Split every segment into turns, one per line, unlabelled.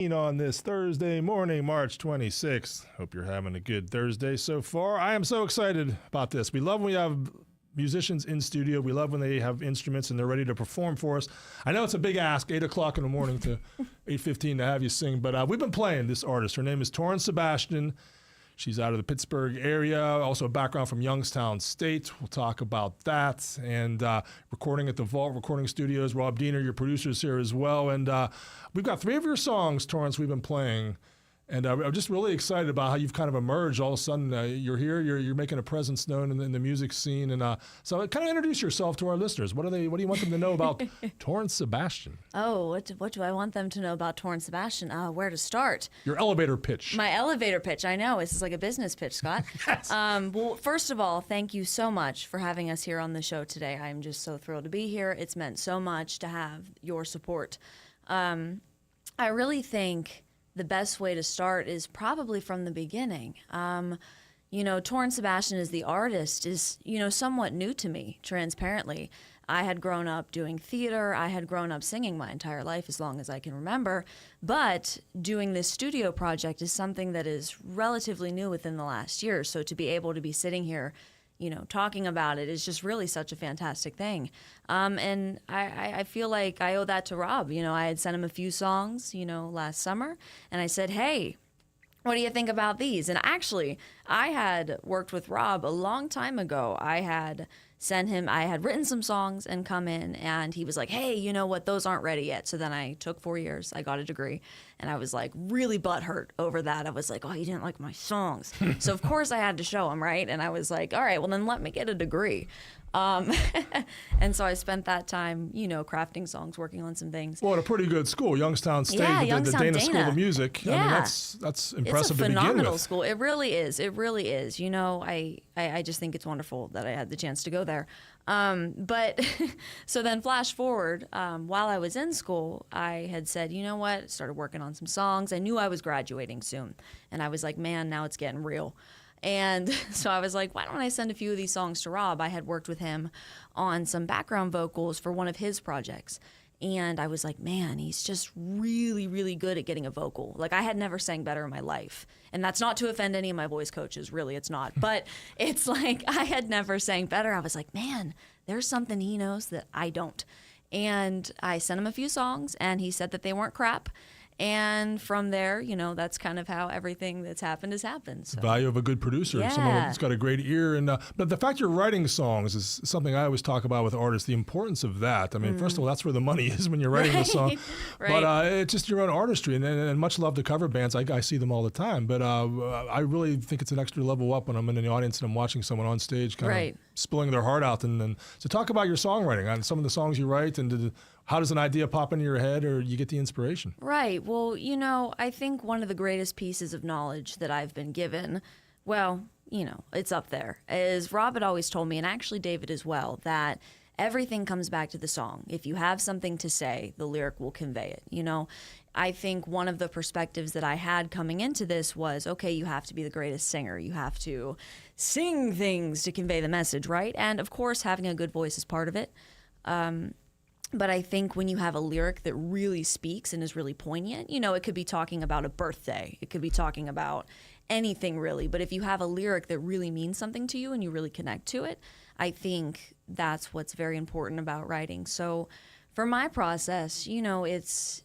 On this Thursday morning, March 26th. Hope you're having a good Thursday so far. I am so excited about this. We love when we have musicians in studio. We love when they have instruments and they're ready to perform for us. I know it's a big ask, 8 o'clock in the morning to 8:15 to have you sing, but we've been playing this artist. Her name is Torrance Sebastian. She's out of the Pittsburgh area, also a background from Youngstown State. We'll talk about that. And recording at the Vault Recording Studios. Rob Diener, your producer's here as well. And we've got 3 of your songs, Torrance, we've been playing. And I'm just really excited about how you've kind of emerged. All of a sudden, you're here, you're making a presence known in the music scene. And so kind of introduce yourself to our listeners. What do you want them to know about Torrance Sebastian?
Oh, what do I want them to know about Torrance Sebastian? Where to start?
Your elevator pitch.
My elevator pitch. I know. This is like a business pitch, Scott.
Yes.
Well, first of all, thank you so much for having us here on the show today. I'm just so thrilled to be here. It's meant so much to have your support. I really think the best way to start is probably from the beginning. Torrance Sebastian as the artist is, somewhat new to me, transparently. I had grown up doing theater. I had grown up singing my entire life, as long as I can remember. But doing this studio project is something that is relatively new within the last year. So to be able to be sitting here, talking about it is just really such a fantastic thing. And I feel like I owe that to Rob. I had sent him a few songs, last summer, and I said, hey, what do you think about these? And actually, I had worked with Rob a long time ago. I had written some songs and come in, and he was like, hey, you know what, those aren't ready yet. So then I took 4 years, I got a degree, and I was like really butthurt over that. I was like, oh, you didn't like my songs. So of course I had to show him, right? And I was like, all right, well then let me get a degree. And so I spent that time, crafting songs, working on some things.
Well, at a pretty good school, Youngstown State, the Dana School of Music.
Yeah.
I mean, that's impressive to begin with.
It's a phenomenal school. It really is. It really is. I just think it's wonderful that I had the chance to go there. But so then flash forward, while I was in school, I had said, you know what, started working on some songs. I knew I was graduating soon. And I was like, man, now it's getting real. And so I was like, why don't I send a few of these songs to Rob? I had worked with him on some background vocals for one of his projects. And I was like, man, he's just really, really good at getting a vocal. Like, I had never sang better in my life. And that's not to offend any of my voice coaches, really, it's not. But it's like, I had never sang better. I was like, man, there's something he knows that I don't. And I sent him a few songs, and he said that they weren't crap. And from there, that's kind of how everything that's happened has happened. So.
The value of a good producer,
yeah.
Someone that's got a great ear. And but the fact you're writing songs is something I always talk about with artists, the importance of that. I mean, first of all, that's where the money is when you're writing a song.
Right.
But it's just your own artistry. And much love to cover bands. I see them all the time. But I really think it's an extra level up when I'm in the audience and I'm watching someone on stage kind of spilling their heart out. And so talk about your songwriting on some of the songs you write, and how does an idea pop into your head, or you get the inspiration?
Right. Well, I think one of the greatest pieces of knowledge that I've been given, well, it's up there, is Rob had always told me, and actually David as well, that everything comes back to the song. If you have something to say, the lyric will convey it. I think one of the perspectives that I had coming into this was, okay, you have to be the greatest singer. You have to sing things to convey the message, right? And of course, having a good voice is part of it. But I think when you have a lyric that really speaks and is really poignant, it could be talking about a birthday. It could be talking about anything really. But if you have a lyric that really means something to you and you really connect to it, I think that's what's very important about writing. So for my process, it's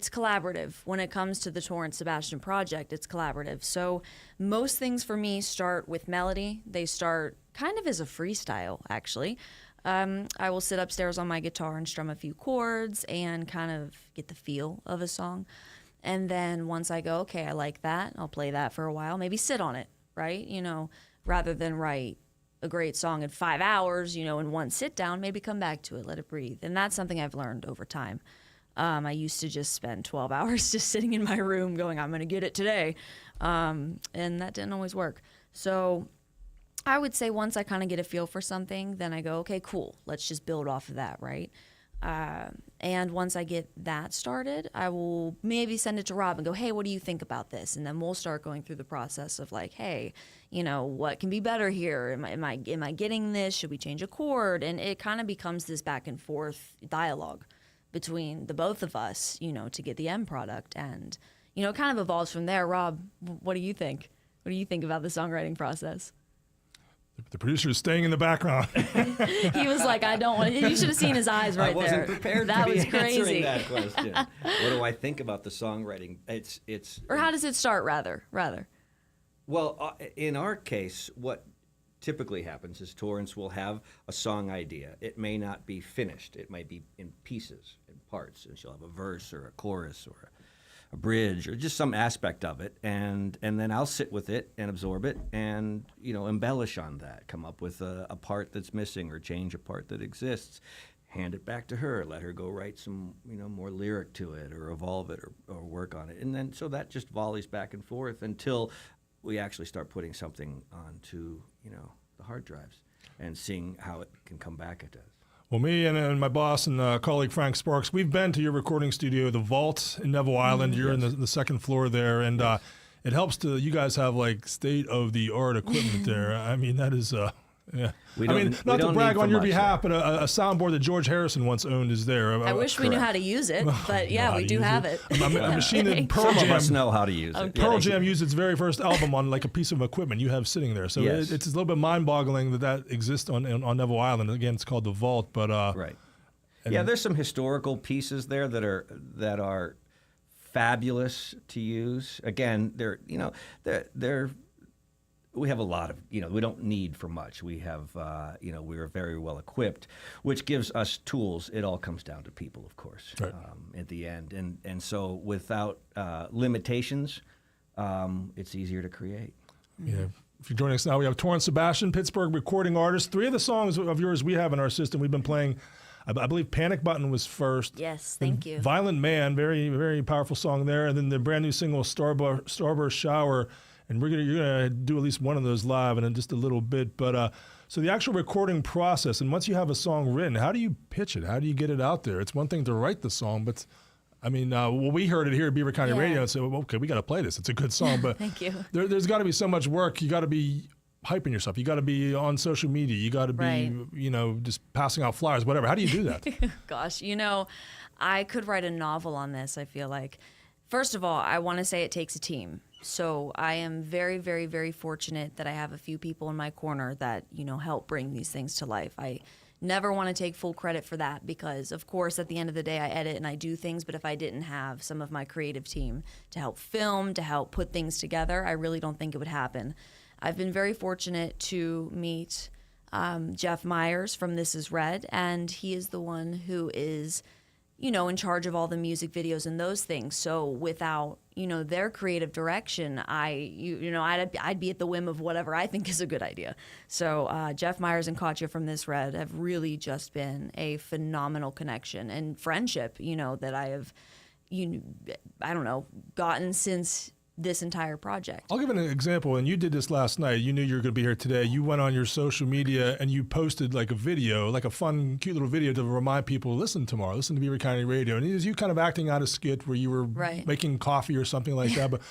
collaborative. When it comes to the Torrance Sebastian project, it's collaborative. So most things for me start with melody. They start kind of as a freestyle, actually. I will sit upstairs on my guitar and strum a few chords and kind of get the feel of a song. And then once I go, okay, I like that, I'll play that for a while, maybe sit on it, right? Rather than write a great song in 5 hours, in one sit down, maybe come back to it, let it breathe. And that's something I've learned over time. I used to just spend 12 hours just sitting in my room going, I'm going to get it today. And that didn't always work. So I would say once I kind of get a feel for something, then I go, okay, cool, let's just build off of that, right? And once I get that started, I will maybe send it to Rob and go, hey, what do you think about this? And then we'll start going through the process of like, hey, what can be better here? Am I getting this? Should we change a chord? And it kind of becomes this back and forth dialogue between the both of us, to get the end product. And it kind of evolves from there. Rob, what do you think? What do you think about the songwriting process?
The producer is staying in the background.
He was like, I don't want to. You should have seen his eyes right there.
I wasn't prepared
that
to be
was crazy.
answering that question. What do I think about the songwriting?
Or how does it start, rather?
Well, in our case, what typically happens is Torrance will have a song idea. It may not be finished. It might be in pieces, in parts. And she'll have a verse or a chorus or a bridge or just some aspect of it, and then I'll sit with it and absorb it and embellish on that, come up with a part that's missing or change a part that exists, hand it back to her, let her go write some more lyric to it or evolve it or work on it, and then so that just volleys back and forth until we actually start putting something onto the hard drives and seeing how it can come back at us.
Well, me and my boss and colleague Frank Sparks, we've been to your recording studio, the Vault in Neville Island. You're in the second floor there, and it helps you guys have like state-of-the-art equipment there. I mean, that is, yeah. Not to brag on your behalf, but a soundboard that George Harrison once owned is there.
I wish we knew how to use it, but yeah, we do have it.
A machine that Pearl
Some
Jam,
of us know how to use it.
Pearl Jam used its very first album on like a piece of equipment you have sitting there. So
Yes.
it's a little bit mind-boggling that exists on Neville Island. Again, it's called the Vault, but
Right. Yeah, there's some historical pieces there that are fabulous to use. Again, they're we have a lot of, we don't need for much. We have, we're very well equipped, which gives us tools. It all comes down to people, of course,
right.
At the end. And so without limitations, it's easier to create.
Yeah. If you're joining us now, we have Torrance Sebastian, Pittsburgh recording artist. 3 of the songs of yours we have in our system. We've been playing, I believe Panic Button was first.
Yes, thank you.
Violent Man, very, very powerful song there. And then the brand new single, Starburst Shower. And you're gonna do at least one of those live in just a little bit. But so the actual recording process, and once you have a song written, how do you pitch it? How do you get it out there? It's one thing to write the song, but we heard it here at Beaver County Radio and said, well, okay, we got to play this. It's a good song, but
thank you.
There's got to be so much work. You got to be hyping yourself. You got to be on social media. You got to be, just passing out flyers, whatever. How do you do that?
Gosh, I could write a novel on this, I feel like. First of all, I want to say it takes a team. So I am very, very, very fortunate that I have a few people in my corner that, help bring these things to life. I never want to take full credit for that because, of course, at the end of the day, I edit and I do things. But if I didn't have some of my creative team to help film, to help put things together, I really don't think it would happen. I've been very fortunate to meet Jeff Myers from This Is Red, and he is the one who is in charge of all the music videos and those things. So without, their creative direction, I'd be at the whim of whatever I think is a good idea. So Jeff Myers and Katya from This Red have really just been a phenomenal connection and friendship, that I have, gotten since this entire project.
I'll give an example. And you did this last night. You knew you were going to be here today. You went on your social media and you posted like a video, like a fun, cute little video to remind people, listen tomorrow, listen to Beaver County Radio. And it was you kind of acting out a skit where you were making coffee or something like that. But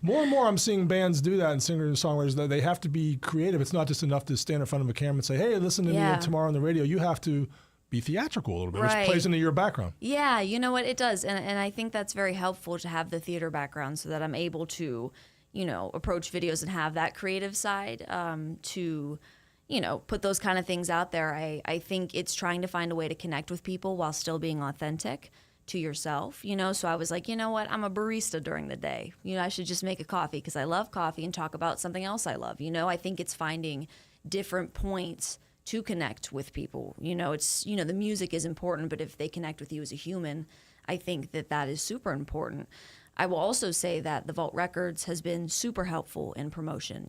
more and more I'm seeing bands do that and singers and songwriters that they have to be creative. It's not just enough to stand in front of a camera and say, hey, listen to me tomorrow on the radio. You have to be theatrical a little bit, which plays into your background.
Yeah, you know what, it does. And I think that's very helpful to have the theater background so that I'm able to, approach videos and have that creative side to, put those kind of things out there. I think it's trying to find a way to connect with people while still being authentic to yourself, So I was like, you know what, I'm a barista during the day. I should just make a coffee because I love coffee and talk about something else I love. I think it's finding different points to connect with people. It's, the music is important, but if they connect with you as a human, I think that is super important. I will also say that the Vault Records has been super helpful in promotion.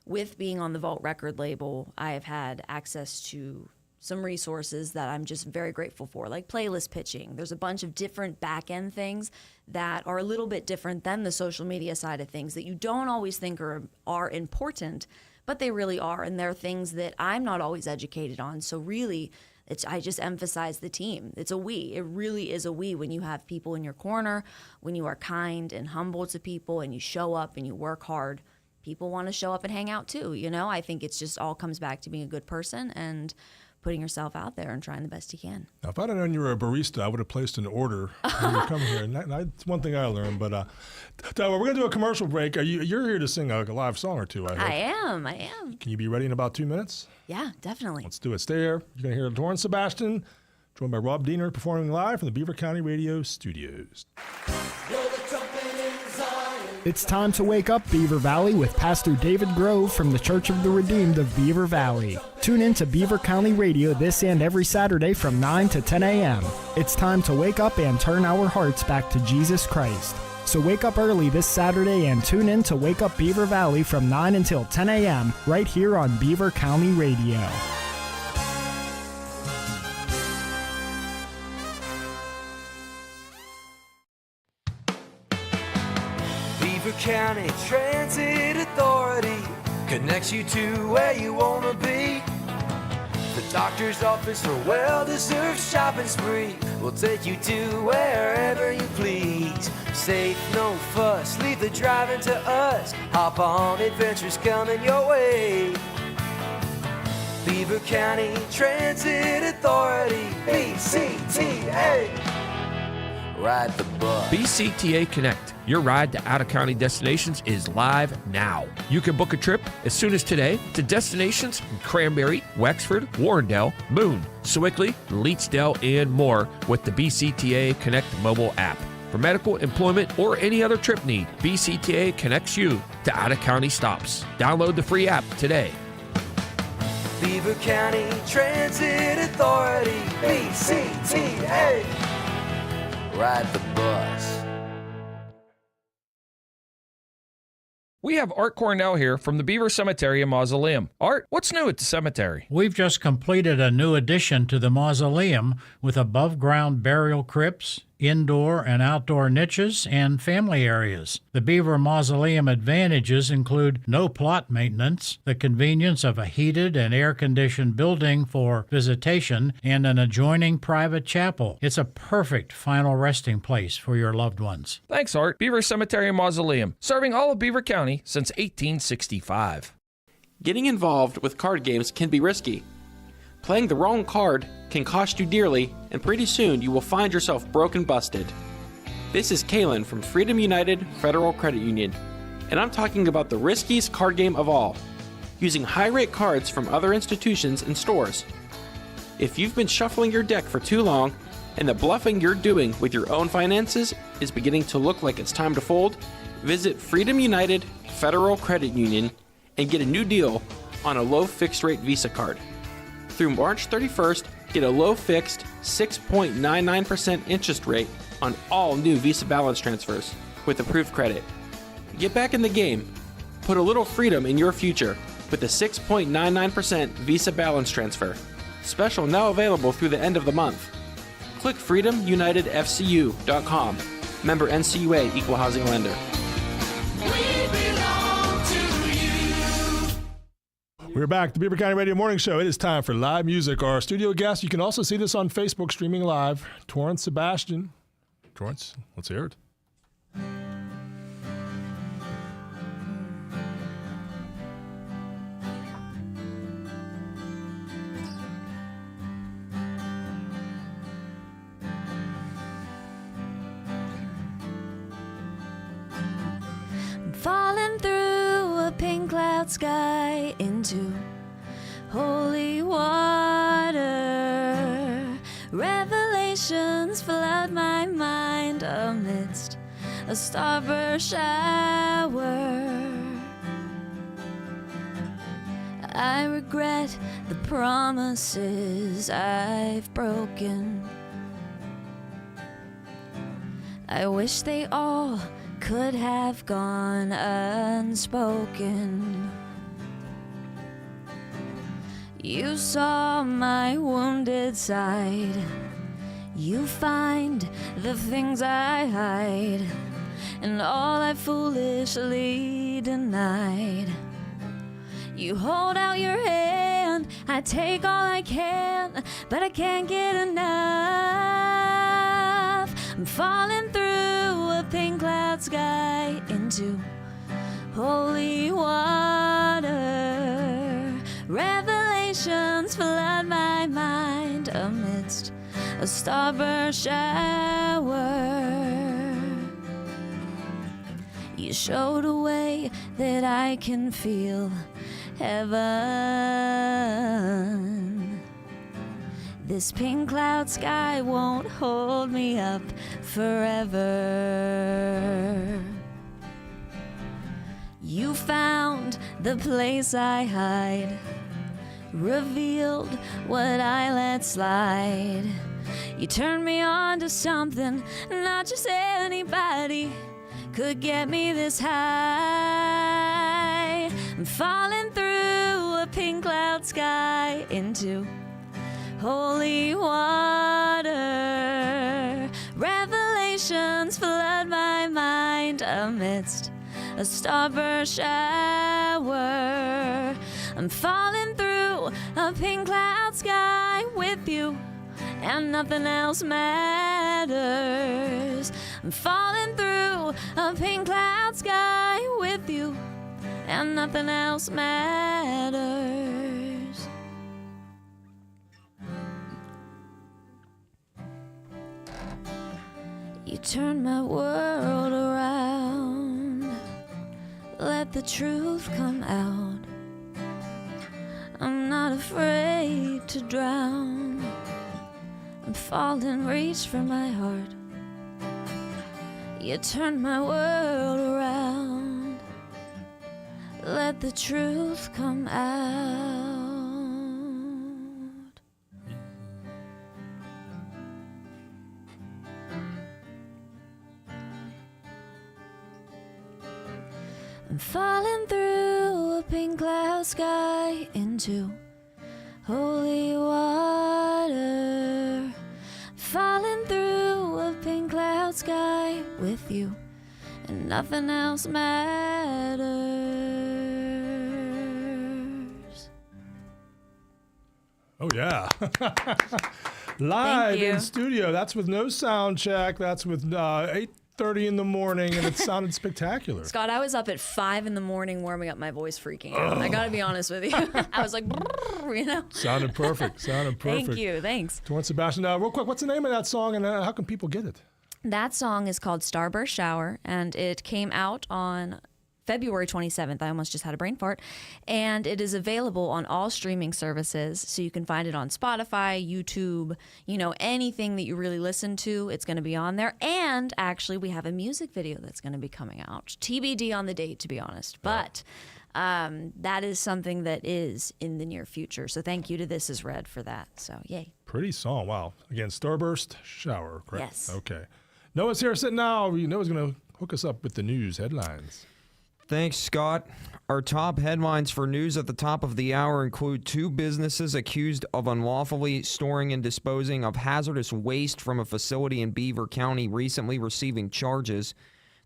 With being on the Vault record label, I have had access to some resources that I'm just very grateful for, like playlist pitching. There's a bunch of different back-end things that are a little bit different than the social media side of things that you don't always think are important, but they really are, and they're things that I'm not always educated on. So really, I just emphasize the team. It's a we. It really is a we when you have people in your corner, when you are kind and humble to people, and you show up and you work hard. People want to show up and hang out too, I think it's just all comes back to being a good person and putting yourself out there and trying the best you can.
Now, if I'd have known you were a barista, I would have placed an order when you were coming here. And that's one thing I learned. But we're going to do a commercial break. You're here to sing a live song or two, I hope.
I am.
Can you be ready in about 2 minutes?
Yeah, definitely.
Let's do it. Stay here. You're going to hear Torrance Sebastian, joined by Rob Diener, performing live from the Beaver County Radio Studios.
It's time to wake up, Beaver Valley, with Pastor David Grove from the Church of the Redeemed of Beaver Valley. Tune in to Beaver County Radio this and every Saturday from 9 to 10 a.m. It's time to wake up and turn our hearts back to Jesus Christ. So wake up early this Saturday and tune in to Wake Up Beaver Valley from 9 until 10 a.m. right here on Beaver County Radio.
Beaver County Transit Authority connects you to where you want to be. The doctor's office or well-deserved shopping spree will take you to wherever you please. Safe, no fuss, leave the driving to us. Hop on, adventures coming your way. Beaver County Transit Authority, BCTA. Ride the bus.
BCTA Connect, your ride to out-of-county destinations, is live now. You can book a trip as soon as today to destinations in Cranberry, Wexford, Warrendale, Boone, Sewickley, Leetsdale, and more with the BCTA Connect mobile app. For medical, employment, or any other trip need, BCTA connects you to out-of-county stops. Download the free app today.
Beaver County Transit Authority, BCTA. Ride the bus.
We have Art Cornell here from the Beaver Cemetery and Mausoleum. Art, what's new at the cemetery?
We've just completed a new addition to the mausoleum with above-ground burial crypts, indoor and outdoor niches, and family areas. The Beaver Mausoleum advantages include no plot maintenance, the convenience of a heated and air-conditioned building for visitation, and an adjoining private chapel. It's a perfect final resting place for your loved ones.
Thanks, Art. Beaver Cemetery and Mausoleum, serving all of Beaver County since 1865.
Getting involved with card games can be risky. Playing the wrong card can cost you dearly, and pretty soon you will find yourself broke and busted. This is Kalen from Freedom United Federal Credit Union, and I'm talking about the riskiest card game of all, using high-rate cards from other institutions and stores. If you've been shuffling your deck for too long, and the bluffing you're doing with your own finances is beginning to look like it's time to fold, visit Freedom United Federal Credit Union and get a new deal on a low fixed-rate Visa card. Through March 31st, get a low fixed 6.99% interest rate on all new Visa balance transfers with approved credit. Get back in the game. Put a little freedom in your future with a 6.99% Visa balance transfer. Special now available through the end of the month. Click freedomunitedfcu.com. Member NCUA Equal Housing Lender.
We're back, the Beaver County Radio Morning Show. It is time for live music. Our studio guest, you can also see this on Facebook streaming live, Torrance Sebastian. Torrance, let's hear it.
Falling through a pink cloud sky into holy water. Revelations flood my mind amidst a starburst shower. I regret the promises I've broken. I wish they all could have gone unspoken. You saw my wounded side. You find the things I hide, and all I foolishly denied. You hold out your hand, I take all I can, but I can't get enough. I'm falling through a pink cloud sky into holy water. Revelations flood my mind. a starburst shower. You showed a way that I can feel heaven. This pink cloud sky won't hold me up forever. You found the place I hide, revealed what I let slide. You turned me on to something not just anybody could get me this high. I'm falling through a pink cloud sky into holy water. Revelations flood my mind amidst a starburst shower. I'm falling through a pink cloud sky with you, and nothing else matters. I'm falling through a pink cloud sky with you, and nothing else matters. You turn my world around, let the truth come out. I'm not afraid to drown. I'm falling, reach for my heart. You turn my world around, let the truth come out. I'm falling through a pink cloud sky into holy water. Falling through a pink cloud sky with you, and nothing else matters.
Oh, yeah. Live
Thank you.
in studio. That's with no sound check. That's with 8:30 in the morning, and it sounded spectacular.
Scott, I was up at 5 in the morning warming up my voice, freaking out. I gotta be honest with you. I was like, you know.
Sounded perfect. Sounded perfect.
Thank you. Thanks.
Torrance Sebastian. Real quick, what's the name of that song, and how can people get it?
That song is called Starburst Shower, and it came out on February 27th. I almost just had a brain fart. And it is available on all streaming services. So you can find it on Spotify, YouTube, you know, anything that you really listen to, it's going to be on there. And actually, we have a music video that's going to be coming out. TBD on the date, to be honest. But that is something that is in the near future. So thank you to This Is Red for that. So, yay.
Pretty song. Wow. Again, Starburst Shower, correct?
Yes.
Okay. Noah's here sitting now. Noah's going to hook us up with the news headlines.
Thanks, Scott. Our top headlines for news at the top of the hour include 2 businesses accused of unlawfully storing and disposing of hazardous waste from a facility in Beaver County recently receiving charges.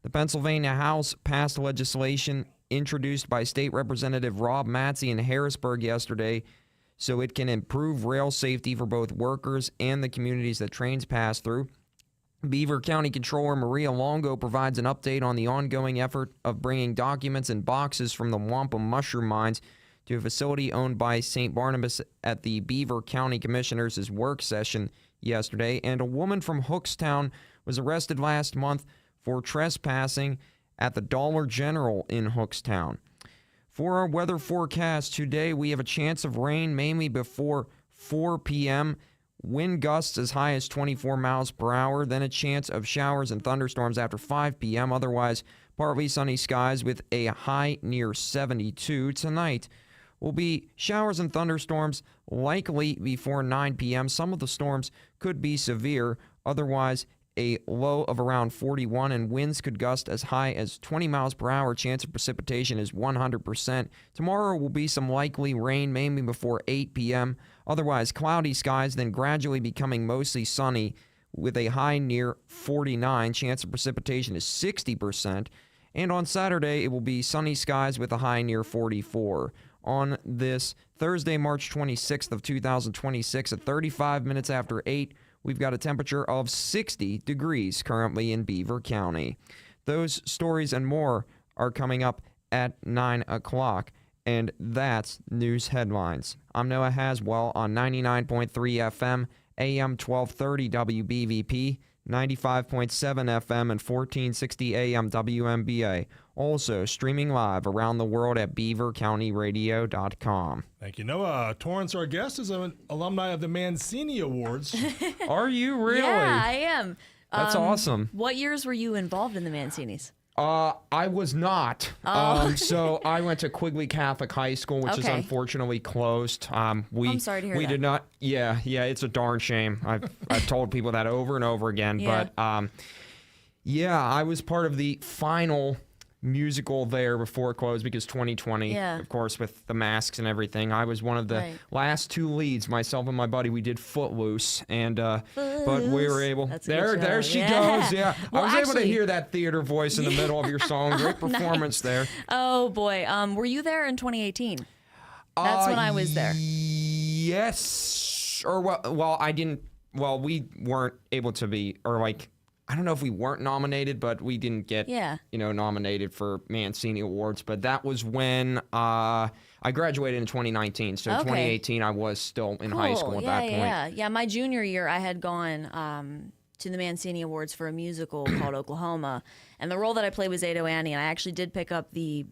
The Pennsylvania House passed legislation introduced by State Representative Rob Matzey in Harrisburg yesterday so it can improve rail safety for both workers and the communities that trains pass through. Beaver County Controller Maria Longo provides an update on the ongoing effort of bringing documents and boxes from the wampum mushroom mines to a facility owned by St. Barnabas at the Beaver County Commissioners' work session yesterday. And a woman from Hookstown was arrested last month for trespassing at the Dollar General in Hookstown. For our weather forecast today, we have a chance of rain mainly before 4 p.m., wind gusts as high as 24 miles per hour, then a chance of showers and thunderstorms after 5 p.m. Otherwise, partly sunny skies with a high near 72. Tonight will be showers and thunderstorms likely before 9 p.m. Some of the storms could be severe. Otherwise, a low of around 41, and winds could gust as high as 20 miles per hour. Chance of precipitation is 100%. Tomorrow will be some likely rain, mainly before 8 p.m. Otherwise, cloudy skies, then gradually becoming mostly sunny with a high near 49. Chance of precipitation is 60%. And on Saturday, it will be sunny skies with a high near 44. On this Thursday, March 26th of 2026, at 35 minutes after 8, we've got a temperature of 60 degrees currently in Beaver County. Those stories and more are coming up at 9 o'clock, and that's News Headlines. I'm Noah Haswell on 99.3 FM AM 1230 WBVP, 95.7 FM, and 1460 AM WMBA. Also streaming live around the world at beavercountyradio.com.
Thank you, Noah. Torrance, our guest, is an alumni of the Mancini Awards.
Are you really?
Yeah, I am.
That's awesome.
What years were you involved in the Mancinis?
I was not. So I went to Quigley Catholic High School, which is
Okay.
unfortunately closed.
I'm sorry to hear
we
that.
did not. Yeah, it's a darn shame. I've told people that over and over again.
Yeah.
But I was part of the final musical there before it closed because 2020,
Yeah.
of course, with the masks and everything. I was one of the
Right.
last two leads. Myself and my buddy, we did Footloose, and but we were able.
That's a good
There
show.
she
Yeah.
goes. Yeah,
Well,
I was able to
actually-
hear that theater voice in the middle of your song. Great performance there.
Oh boy, were you there in 2018? That's when I was there.
Yes, or well, I didn't. Well, we weren't able to be, or like, I don't know if we weren't nominated, but we didn't get,
Yeah.
nominated for Mancini Awards. But that was when I graduated in 2019. So
Okay.
2018, I was still in high school at that point.
Yeah. My junior year, I had gone to the Mancini Awards for a musical called Oklahoma, and the role that I played was Ado Annie, and I actually did pick up the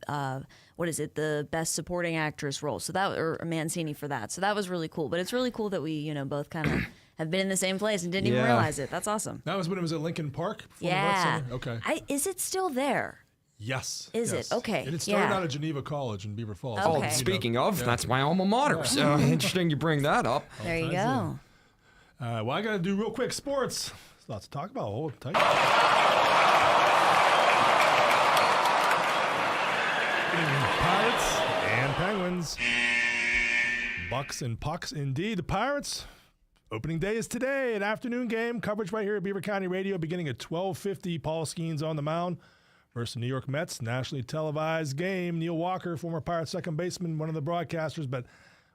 the Best Supporting Actress role, so that or Mancini for that. So that was really cool. But it's really cool that we both kind of have been in the same place and didn't even
Yeah.
realize it. That's awesome.
That was when it was at Lincoln Park. Performing Arts
Yeah.
Center? Okay.
Is it still there?
Yes.
Is
yes.
it? Okay,
And it started
yeah.
out at Geneva College in Beaver Falls.
Okay.
Oh, speaking of, that's my alma mater. So interesting you bring that up.
There you
times
go.
Well, I got to do real quick sports. There's lots to talk about. Hold tight. Pirates and Penguins. Bucks and pucks indeed. The Pirates. Opening day is today, an afternoon game. Coverage right here at Beaver County Radio beginning at 12:50. Paul Skeens on the mound versus the New York Mets. Nationally televised game. Neil Walker, former Pirates second baseman, one of the broadcasters. But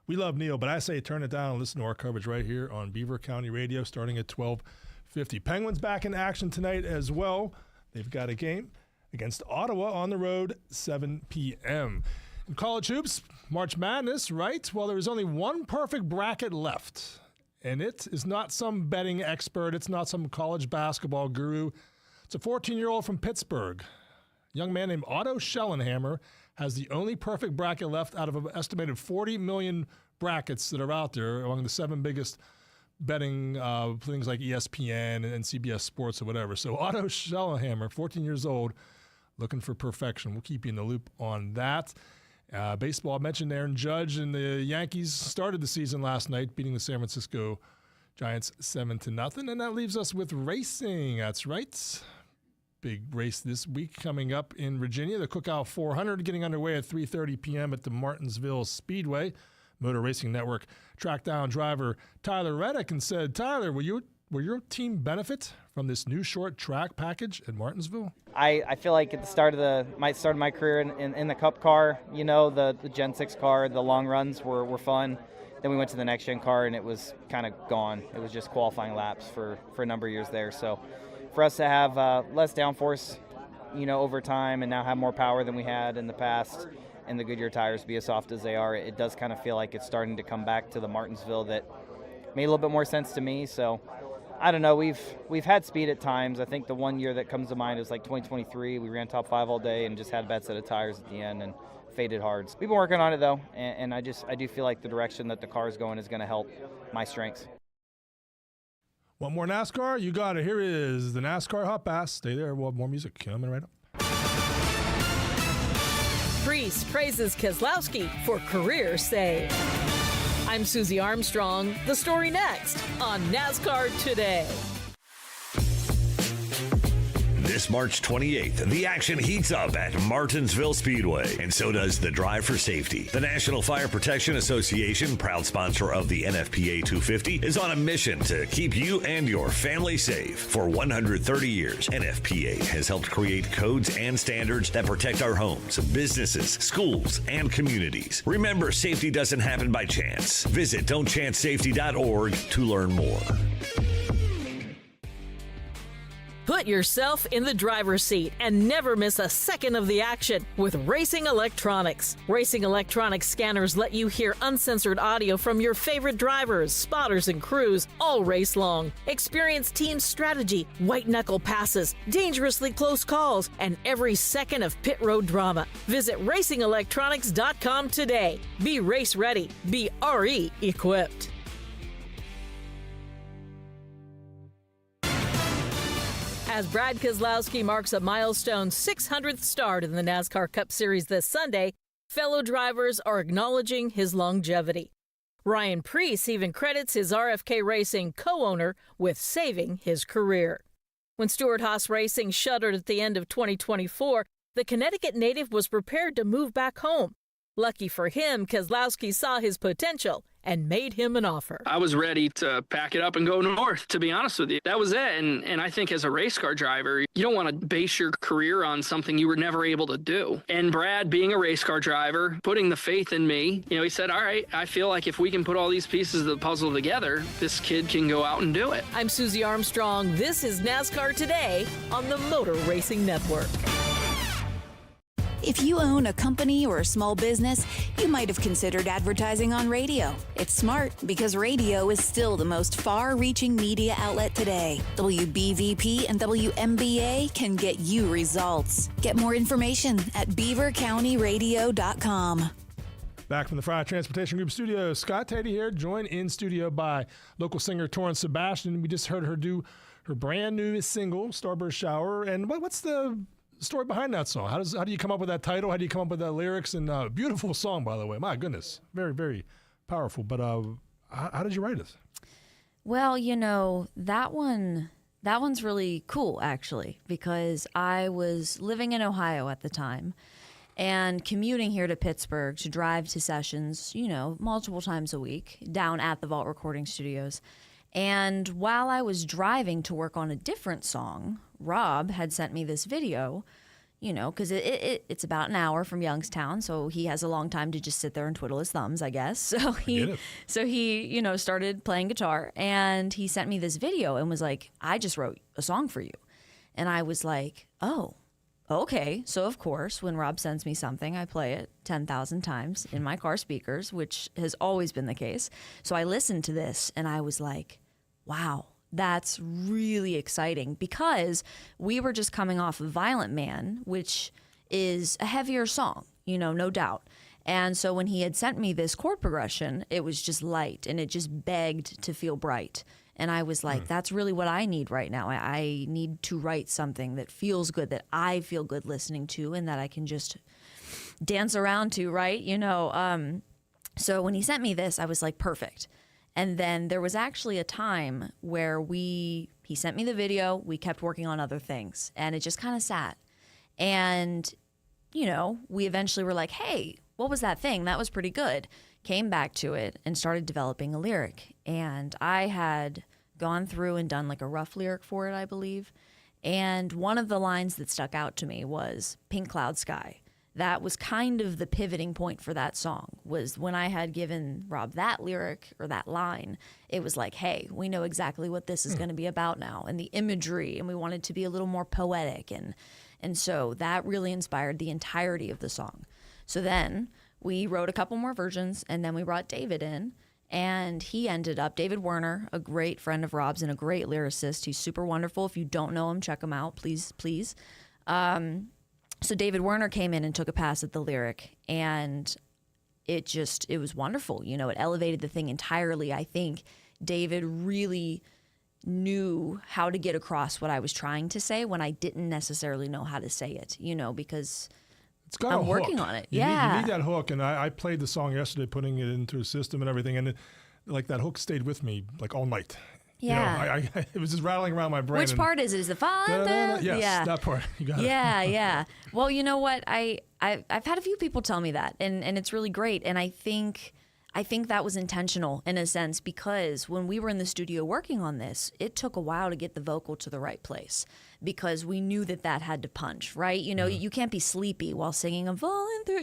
we love Neil, but I say turn it down and listen to our coverage right here on Beaver County Radio starting at 12:50. Penguins back in action tonight as well. They've got a game against Ottawa on the road, 7 p.m. In college hoops, March Madness, right? Well, there is only one perfect bracket left. And it is not some betting expert. It's not some college basketball guru. It's a 14-year-old from Pittsburgh. A young man named Otto Schellenhammer has the only perfect bracket left out of an estimated 40 million brackets that are out there among the 7 biggest betting things like ESPN and CBS Sports or whatever. So Otto Schellenhammer, 14 years old, looking for perfection. We'll keep you in the loop on that. Baseball, I mentioned Aaron Judge, and the Yankees started the season last night, beating the San Francisco Giants 7-0. And that leaves us with racing. That's right. Big race this week coming up in Virginia. The Cookout 400 getting underway at 3:30 p.m. at the Martinsville Speedway. Motor Racing Network tracked down driver Tyler Reddick and said, Tyler, will your team benefit from this new short track package at Martinsville?
I feel like at the start of my career in the Cup car, the Gen 6 car, the long runs were fun. Then we went to the next gen car and it was kind of gone. It was just qualifying laps for a number of years there. So for us to have less downforce, over time and now have more power than we had in the past, and the Goodyear tires be as soft as they are, it does kind of feel like it's starting to come back to the Martinsville that made a little bit more sense to me. So I don't know. We've had speed at times. I think the one year that comes to mind is like 2023. We ran top 5 all day and just had a bad set of tires at the end and faded hard. So we've been working on it though, and I do feel like the direction that the car is going is going to help my strengths.
Want more NASCAR? You got it. Here is the NASCAR Hot Pass. Stay there. We'll have more music coming right up.
Priest praises Keselowski for career save. I'm Susie Armstrong. The story next on NASCAR Today.
This March 28th, the action heats up at Martinsville Speedway, and so does the Drive for Safety. The National Fire Protection Association, proud sponsor of the NFPA 250, is on a mission to keep you and your family safe. For 130 years, NFPA has helped create codes and standards that protect our homes, businesses, schools, and communities. Remember, safety doesn't happen by chance. Visit don'tchancesafety.org to learn more.
Put yourself in the driver's seat and never miss a second of the action with Racing Electronics. Racing Electronics scanners let you hear uncensored audio from your favorite drivers, spotters, and crews all race long. Experience team strategy, white-knuckle passes, dangerously close calls, and every second of pit road drama. Visit racingelectronics.com today. Be race ready. Be RE equipped. As Brad Keselowski marks a milestone 600th start in the NASCAR Cup Series this Sunday, fellow drivers are acknowledging his longevity. Ryan Preece even credits his RFK Racing co-owner with saving his career. When Stewart-Haas Racing shuttered at the end of 2024, the Connecticut native was prepared to move back home. Lucky for him, Keselowski saw his potential and made him an offer.
I was ready to pack it up and go north, to be honest with you. That was it. And I think as a race car driver, you don't want to base your career on something you were never able to do. And Brad, being a race car driver, putting the faith in me, he said, all right, I feel like if we can put all these pieces of the puzzle together, this kid can go out and do it.
I'm Susie Armstrong. This is NASCAR Today on the Motor Racing Network.
If you own a company or a small business, you might have considered advertising on radio. It's smart because radio is still the most far-reaching media outlet today. WBVP and WMBA can get you results. Get more information at beavercountyradio.com.
Back from the Friday Transportation Group studio, Scott Tatey here, joined in studio by local singer Torrance Sebastian. We just heard her do her brand new single, Starburst Shower. And what's the story behind that song? How do you come up with that title? How do you come up with that lyrics? And beautiful song, by the way. My goodness, very, very powerful. But how did you write it?
Well, that one's really cool, actually, because I was living in Ohio at the time and commuting here to Pittsburgh to drive to sessions, multiple times a week down at the Vault Recording Studios. And while I was driving to work on a different song, Rob had sent me this video, because it's about an hour from Youngstown, so he has a long time to just sit there and twiddle his thumbs, I guess. So he started playing guitar, and he sent me this video and was like, I just wrote a song for you. And I was like, oh, okay. So of course, when Rob sends me something, I play it 10,000 times in my car speakers, which has always been the case. So I listened to this and I was like, wow, that's really exciting, because we were just coming off of Violent Man, which is a heavier song, no doubt. And so when he had sent me this chord progression, it was just light and it just begged to feel bright. And I was like, that's really what I need right now. I need to write something that feels good, that I feel good listening to, and that I can just dance around to, right? So when he sent me this, I was like, perfect. And then there was actually a time where he sent me the video, we kept working on other things, and it just kind of sat. And, we eventually were like, hey, what was that thing? That was pretty good. Came back to it and started developing a lyric. And I had gone through and done like a rough lyric for it, I believe. And one of the lines that stuck out to me was Pink Cloud Sky. That was kind of the pivoting point for that song, was when I had given Rob that lyric or that line, it was like, hey, we know exactly what this is going to be about now, and the imagery, and we wanted to be a little more poetic. And so that really inspired the entirety of the song. So then we wrote a couple more versions, and then we brought David in, and he ended up, David Werner, a great friend of Rob's and a great lyricist. He's super wonderful. If you don't know him, check him out, please. So David Werner came in and took a pass at the lyric, and it was wonderful. It elevated the thing entirely. I think David really knew how to get across what I was trying to say when I didn't necessarily know how to say it, because
it's got
I'm working on it.
You need that hook, and I played the song yesterday, putting it into a system and everything, and that hook stayed with me like all night.
Yeah.
It was just rattling around my brain.
Which part is it? Is it falling through?
Yes, that part. You got it.
Yeah. Well, you know what? I've had a few people tell me that, and it's really great. And I think that was intentional in a sense, because when we were in the studio working on this, it took a while to get the vocal to the right place, because we knew that had to punch, right? You can't be sleepy while singing I'm falling through,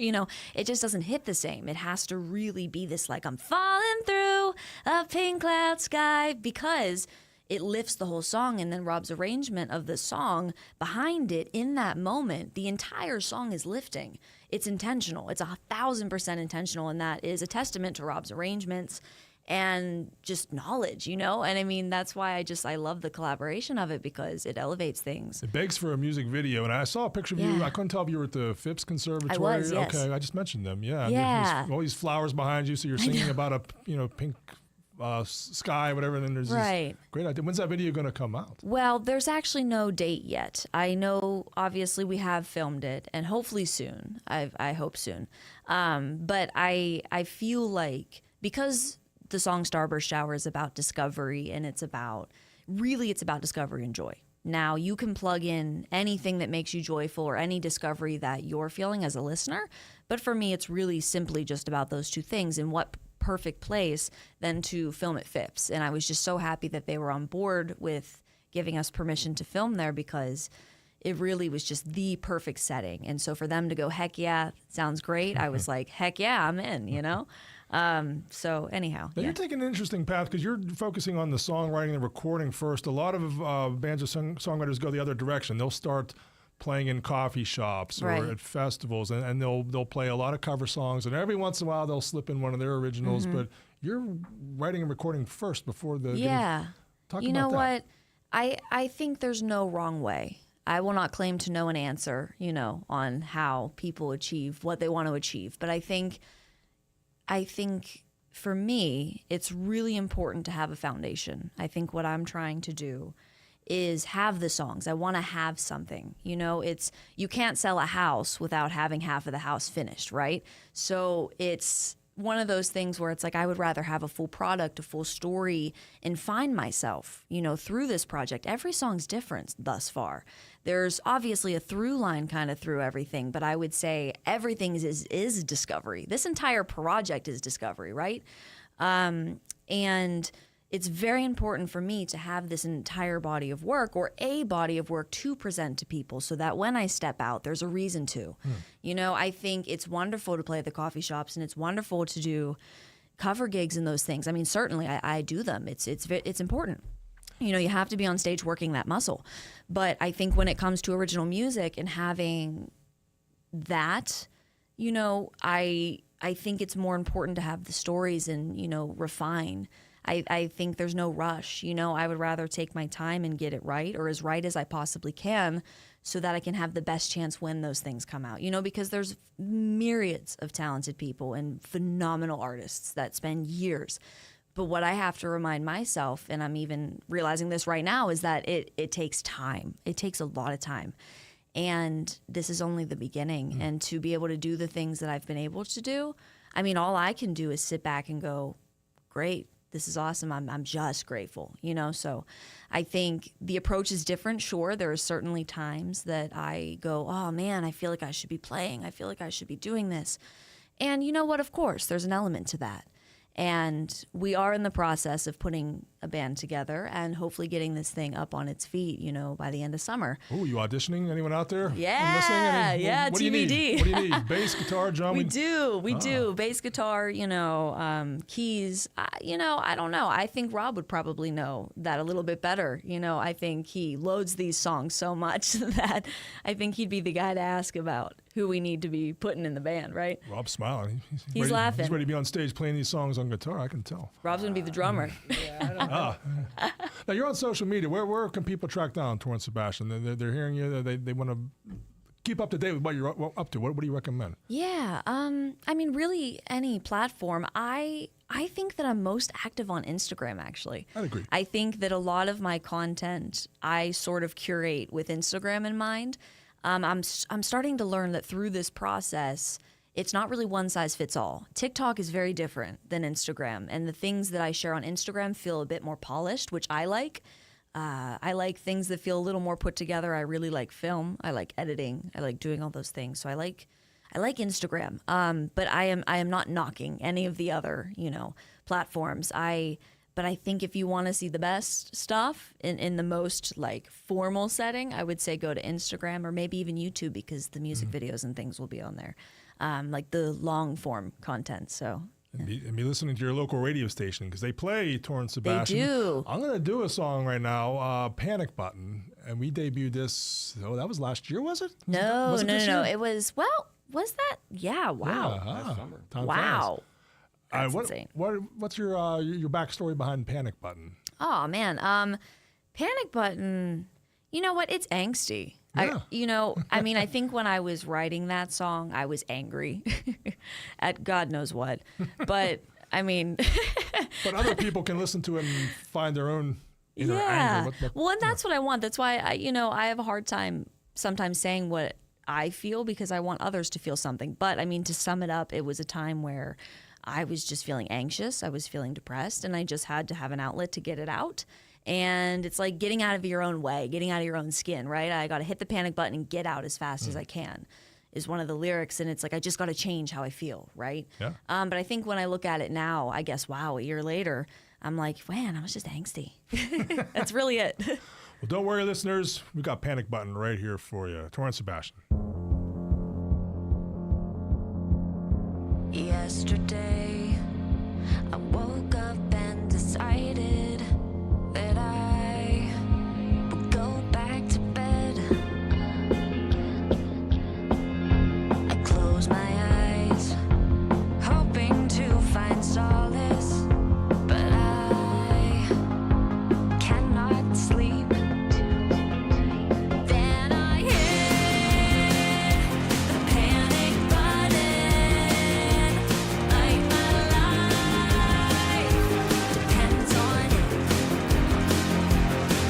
it just doesn't hit the same. It has to really be this like I'm falling through a pink cloud sky, because it lifts the whole song. And then Rob's arrangement of the song behind it in that moment, the entire song is lifting. It's intentional. It's 1,000% intentional. And that is a testament to Rob's arrangements and just knowledge, you know? And I mean, that's why I love the collaboration of it, because it elevates things.
It begs for a music video. And I saw a picture of you. I couldn't tell if you were at the Phipps Conservatory.
I was, yes.
Okay, I just mentioned them. Yeah.
Yeah.
All these flowers behind you, so you're singing about a, pink sky, whatever, and then there's this great idea. When's that video going to come out?
Well, there's actually no date yet. I know, obviously, we have filmed it, and hopefully soon. I hope soon. But I feel like, because the song Starburst Shower is about discovery, and it's about discovery and joy. Now, you can plug in anything that makes you joyful or any discovery that you're feeling as a listener. But for me, it's really simply just about those two things. And what perfect place than to film at Phipps. And I was just so happy that they were on board with giving us permission to film there, because it really was just the perfect setting. And so for them to go, heck yeah, sounds great, I was like, heck yeah, I'm in, you know? So anyhow.
Now, you're taking an interesting path, because you're focusing on the songwriting and recording first. A lot of bands or songwriters go the other direction. They'll start playing in coffee shops or at festivals, and they'll play a lot of cover songs, and every once in a while they'll slip in one of their originals. But you're writing and recording first before the talk
you
about
know
that.
what, I think there's no wrong way. I will not claim to know an answer, on how people achieve what they want to achieve, but I think for me, it's really important to have a foundation. I think what I'm trying to do is have the songs. I want to have something. You can't sell a house without having half of the house finished, right? So it's one of those things where it's like, I would rather have a full product, a full story, and find myself, through this project. Every song's different thus far. There's obviously a through line kind of through everything, but I would say everything is discovery. This entire project is discovery, right? And it's very important for me to have this entire body of work, or a body of work, to present to people, so that when I step out, there's a reason to. I think it's wonderful to play at the coffee shops, and it's wonderful to do cover gigs and those things. I mean, certainly I do them. It's important. You have to be on stage working that muscle. But I think when it comes to original music and having that, I think it's more important to have the stories and, refine. I think there's no rush. I would rather take my time and get it right, or as right as I possibly can, so that I can have the best chance when those things come out. Because there's myriads of talented people and phenomenal artists that spend years. But what I have to remind myself, and I'm even realizing this right now, is that it takes time. It takes a lot of time. And this is only the beginning. And to be able to do the things that I've been able to do, I mean, all I can do is sit back and go, great. This is awesome. I'm just grateful, So I think the approach is different. Sure, there are certainly times that I go, oh man, I feel like I should be playing. I feel like I should be doing this. And you know what? Of course, there's an element to that. And we are in the process of putting a band together and hopefully getting this thing up on its feet, by the end of summer.
Oh, you auditioning? Anyone out there?
Yeah,
listening? What
TBD.
do you need? What do you need? Bass, guitar, drum?
We do. Bass, guitar, keys. I don't know. I think Rob would probably know that a little bit better. I think he loads these songs so much that I think he'd be the guy to ask about who we need to be putting in the band, right?
Rob's smiling.
He's
ready,
laughing.
He's ready to be on stage playing these songs on guitar, I can tell.
Rob's going to be the drummer.
Now, you're on social media. Where can people track down Torrance Sebastian? They're hearing you. They want to keep up to date with what you're up to. What do you recommend?
Yeah. I mean, really any platform. I think that I'm most active on Instagram, actually.
I'd agree.
I think that a lot of my content I sort of curate with Instagram in mind. I'm starting to learn that through this process, it's not really one size fits all. TikTok is very different than Instagram, and the things that I share on Instagram feel a bit more polished, which I like. I like things that feel a little more put together. I really like film. I like editing. I like doing all those things. So I like Instagram. But I am not knocking any of the other, platforms. But I think if you want to see the best stuff in the most formal setting, I would say go to Instagram or maybe even YouTube, because the music videos and things will be on there, like the long form content. So
And be listening to your local radio station because they play Torrance Sebastian.
They do.
I'm going to do a song right now, Panic Button. And we debuted this, that was last year, was it?
No.
This year?
It was, was that? Yeah, wow.
Yeah, time
wow.
flies.
That's insane.
What's your backstory behind Panic Button?
Oh, man. Panic Button, you know what? It's angsty.
Yeah.
I think when I was writing that song, I was angry at God knows what. But,
But other people can listen to it and find their own inner anger.
Well, and that's what I want. That's why, I have a hard time sometimes saying what I feel because I want others to feel something. But, to sum it up, it was a time where I was just feeling anxious. I was feeling depressed, and I just had to have an outlet to get it out. And it's like getting out of your own way, getting out of your own skin, right? I got to hit the panic button and get out as fast as I can is one of the lyrics. And it's like, I just got to change how I feel, right?
Yeah.
But I think when I look at it now, I guess, wow, a year later, I'm like, man, I was just angsty. That's really it.
Well, don't worry, listeners. We got Panic Button right here for you. Torrance Sebastian.
Yesterday, I woke up and decided that I would go back to bed. I closed my eyes, hoping to find solace, but I cannot sleep. Then I hit the panic button, like my life depends on it.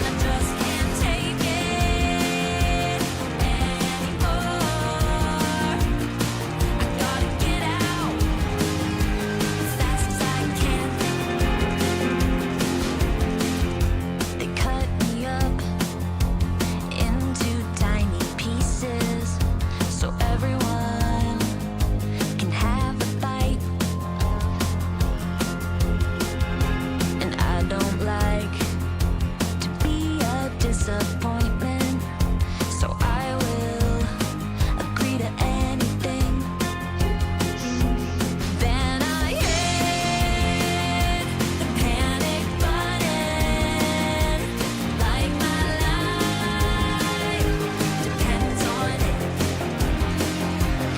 I just can't take it anymore. I gotta get out as fast as I can. They cut me up into tiny pieces so everyone can have a bite. And I don't like to be a disappointment, so I will agree to anything. Then I hit the panic button, like my life depends on it,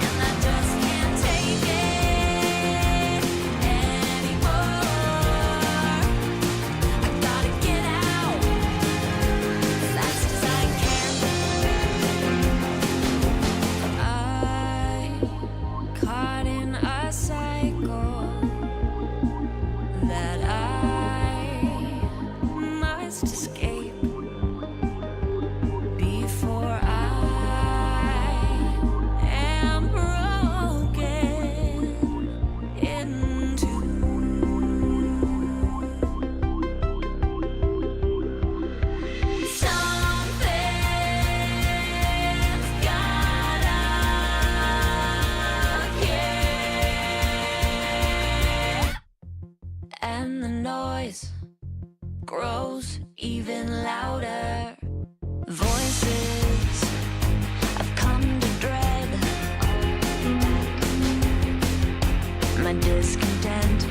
and I just can't take it anymore. I gotta get out fast as I can. I'm caught in a cycle that I must escape before I am broken into. Something's gotta give, and the noise grows even louder. Voices I've come to dread. My discontent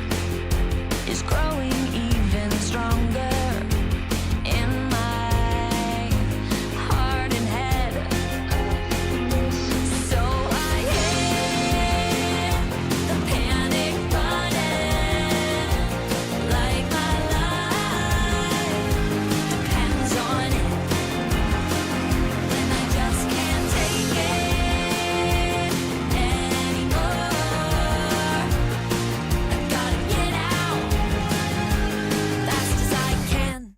is growing even stronger in my heart and head. So I hit the panic button, like my life depends on it, and I just can't take it anymore. I gotta get out fast as I can.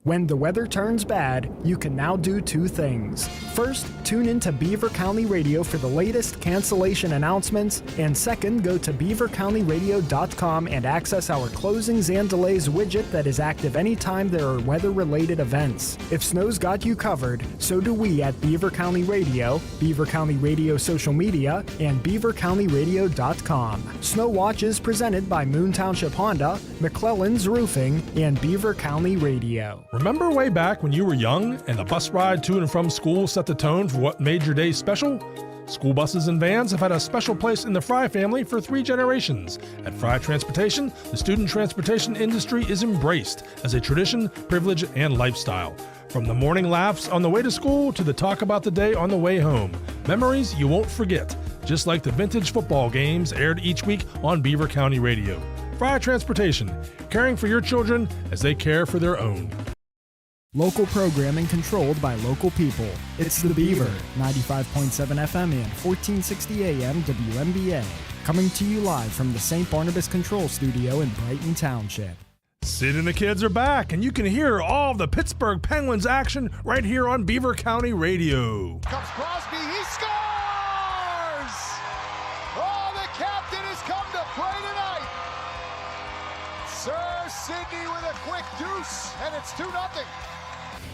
When the weather turns bad, you can now do two things. First, tune into Beaver County Radio for the latest cancellation announcements, and second, go to beavercountyradio.com and access our closings and delays widget that is active anytime there are weather-related events. If snow's got you covered, so do we at Beaver County Radio, Beaver County Radio social media, and beavercountyradio.com. Snow Watch is presented by Moon Township Honda, McClellan's Roofing, and Beaver County Radio.
Remember way back when you were young and the bus ride to and from school set the tone for what made your day special? School buses and vans have had a special place in the Fry family for 3 generations. At Fry Transportation, the student transportation industry is embraced as a tradition, privilege, and lifestyle. From the morning laughs on the way to school to the talk about the day on the way home. Memories you won't forget, just like the vintage football games aired each week on Beaver County Radio. Fry Transportation, caring for your children as they care for their own.
Local programming controlled by local people. It's The Beaver, 95.7 FM and 1460 AM WMBA. Coming to you live from the St. Barnabas Control Studio in Brighton Township.
Sid and the kids are back, and you can hear all of the Pittsburgh Penguins action right here on Beaver County Radio.
Comes Crosby, he scores! Oh, the captain has come to play tonight. Sir Sidney with a quick deuce, and it's 2-0.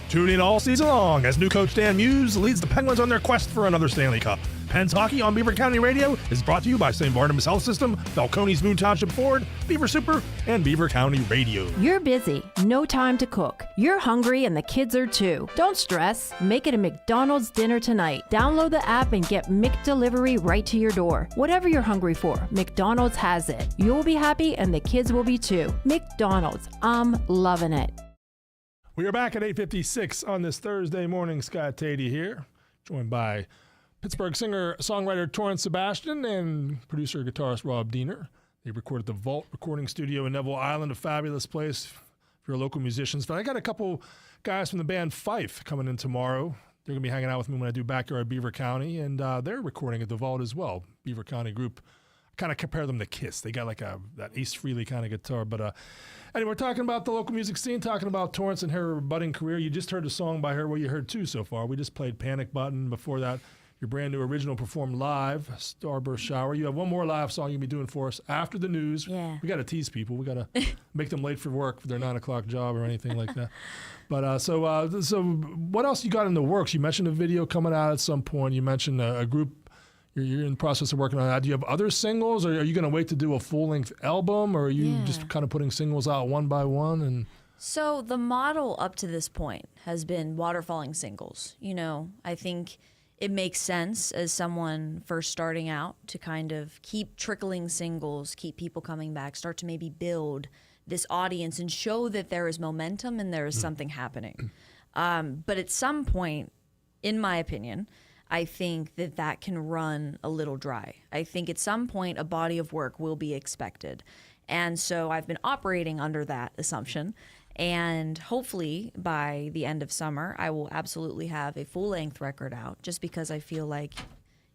Tune in all season long as new coach Dan Muse leads the Penguins on their quest for another Stanley Cup. Pens Hockey on Beaver County Radio is brought to you by St. Barnabas Health System, Falcone's Moon Township Ford, Beaver Super, and Beaver County Radio.
You're busy, no time to cook. You're hungry and the kids are too. Don't stress, make it a McDonald's dinner tonight. Download the app and get McDelivery right to your door. Whatever you're hungry for, McDonald's has it. You'll be happy and the kids will be too. McDonald's, I'm loving it.
We are back at 8:56 on this Thursday morning. Scott Tady here, joined by Pittsburgh singer-songwriter Torrance Sebastian and producer-guitarist Rob Diener. They recorded at the Vault Recording Studio in Neville Island, a fabulous place for your local musicians. But I got a couple guys from the band Fife coming in tomorrow. They're going to be hanging out with me when I do Backyard Beaver County, and they're recording at the Vault as well. Beaver County group. I kind of compare them to Kiss. They got like that Ace Frehley kind of guitar. But anyway, we're talking about the local music scene, talking about Torrance and her budding career. You just heard a song by her. Well, you heard 2 so far. We just played Panic Button. Before that, your brand new original performed live, Starburst Shower. You have one more live song you'll be doing for us after the news.
Yeah.
We got to tease people. We got to make them late for work for their 9 o'clock job or anything like that. But so what else you got in the works? You mentioned a video coming out at some point. You mentioned a group. You're in the process of working on that. Do you have other singles, or are you going to wait to do a full-length album, or are you just kind of putting singles out one by one? And
So the model up to this point has been waterfalling singles. You know, I think it makes sense as someone first starting out to kind of keep trickling singles, keep people coming back, start to maybe build this audience and show that there is momentum and there is something happening. But at some point, in my opinion, I think that can run a little dry. I think at some point a body of work will be expected. And so I've been operating under that assumption. And hopefully by the end of summer, I will absolutely have a full-length record out, just because I feel like